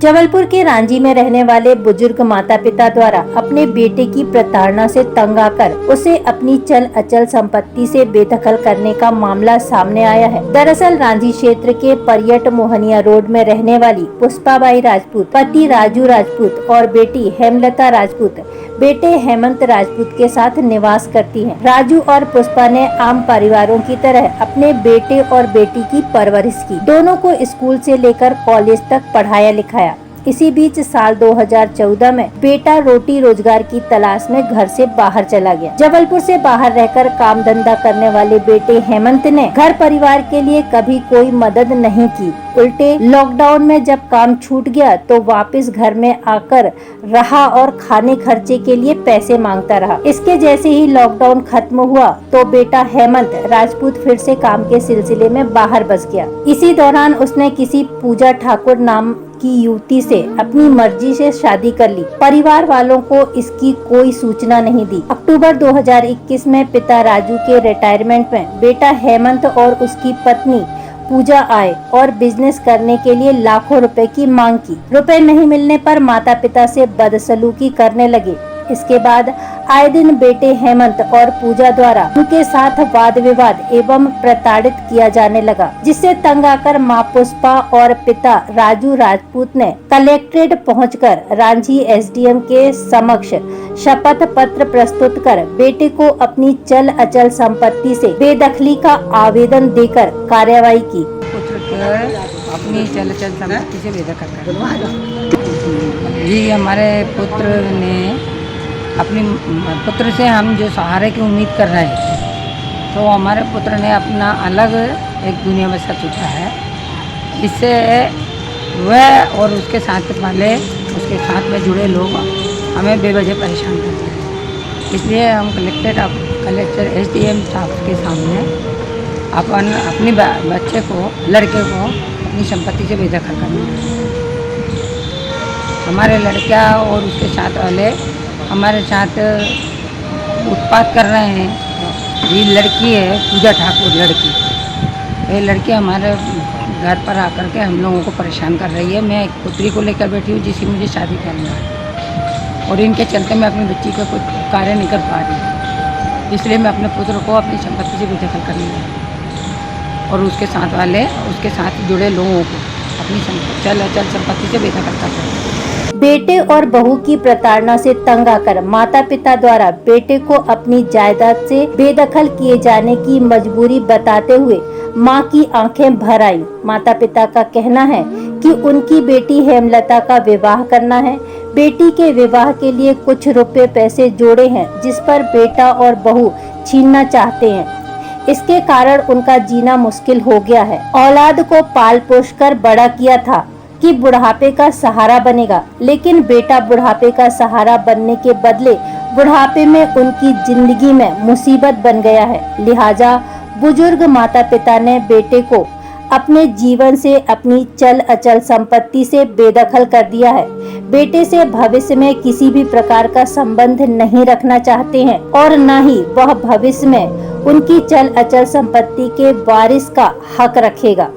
जबलपुर के रांझी में रहने वाले बुजुर्ग माता पिता द्वारा अपने बेटे की प्रताड़ना से तंग आकर उसे अपनी चल अचल संपत्ति से बेदखल करने का मामला सामने आया है। दरअसल रांझी क्षेत्र के पर्यट मोहनिया रोड में रहने वाली पुष्पाबाई राजपूत पति राजू राजपूत और बेटी हेमलता राजपूत बेटे हेमंत राजपूत के साथ निवास करती हैं। राजू और पुष्पा ने आम परिवारों की तरह अपने बेटे और बेटी की परवरिश की। दोनों को स्कूल से लेकर कॉलेज तक पढ़ाया लिखाया। इसी बीच साल 2014 में बेटा रोटी रोजगार की तलाश में घर से बाहर चला गया। जबलपुर से बाहर रहकर काम धंधा करने वाले बेटे हेमंत ने घर परिवार के लिए कभी कोई मदद नहीं की। उल्टे लॉकडाउन में जब काम छूट गया तो वापस घर में आकर रहा और खाने खर्चे के लिए पैसे मांगता रहा। इसके जैसे ही लॉकडाउन खत्म हुआ तो बेटा हेमंत राजपूत फिर से काम के सिलसिले में बाहर बस गया। इसी दौरान उसने किसी पूजा ठाकुर नाम की युवती से अपनी मर्जी से शादी कर ली। परिवार वालों को इसकी कोई सूचना नहीं दी। अक्टूबर 2021 में पिता राजू के रिटायरमेंट में बेटा हेमंत और उसकी पत्नी पूजा आए और बिजनेस करने के लिए लाखों रुपए की मांग की। रुपए नहीं मिलने पर माता पिता से बदसलूकी करने लगे। इसके बाद आए दिन बेटे हेमंत और पूजा द्वारा उनके साथ वाद विवाद एवं प्रताड़ित किया जाने लगा, जिससे तंग आकर मां पुष्पा और पिता राजू राजपूत ने कलेक्ट्रेट पहुंचकर रांझी एसडीएम के समक्ष शपथ पत्र प्रस्तुत कर बेटे को अपनी चल अचल संपत्ति से बेदखली का आवेदन देकर कार्रवाई की। अपनी चल अचल संपत्ति से बेदखल जी हमारे पुत्र ने अपनी पुत्र से हम जो सहारे की उम्मीद कर रहे हैं, तो हमारे पुत्र ने अपना अलग एक दुनिया में बसा चुका है, जिससे वह और उसके साथ वाले उसके साथ में जुड़े लोग हमें बेवजह परेशान करते हैं। इसलिए हम कलेक्टर एसडीएम साहब के सामने अपनी बच्चे को लड़के को अपनी संपत्ति से बेदखल करना है। हमारे लड़का और उसके साथ वाले हमारे साथ उत्पात कर रहे हैं। ये लड़की है पूजा ठाकुर लड़की, ये लड़की हमारे घर पर आकर के हम लोगों को परेशान कर रही है। मैं एक पुत्री को लेकर बैठी हूँ जिसकी मुझे शादी करना है और इनके चलते मैं अपनी बच्ची का कुछ कार्य नहीं कर पा रही। इसलिए मैं अपने पुत्र को अपनी संपत्ति से बेदखल करनी है और उसके साथ वाले उसके साथ जुड़े लोगों को अपनी चल अचल संपत्ति से बेदखल कर रहे हैं। बेटे और बहू की प्रताड़ना से तंग आकर माता पिता द्वारा बेटे को अपनी जायदाद से बेदखल किए जाने की मजबूरी बताते हुए मां की आंखें भर आई। माता पिता का कहना है कि उनकी बेटी हेमलता का विवाह करना है। बेटी के विवाह के लिए कुछ रुपए पैसे जोड़े हैं, जिस पर बेटा और बहू छीनना चाहते हैं। इसके कारण उनका जीना मुश्किल हो गया है। औलाद को पाल पोष कर बड़ा किया था कि बुढ़ापे का सहारा बनेगा, लेकिन बेटा बुढ़ापे का सहारा बनने के बदले बुढ़ापे में उनकी जिंदगी में मुसीबत बन गया है। लिहाजा बुजुर्ग माता पिता ने बेटे को अपने जीवन से अपनी चल अचल संपत्ति से बेदखल कर दिया है। बेटे से भविष्य में किसी भी प्रकार का संबंध नहीं रखना चाहते हैं और न ही वह भविष्य में उनकी चल अचल संपत्ति के वारिस का हक रखेगा।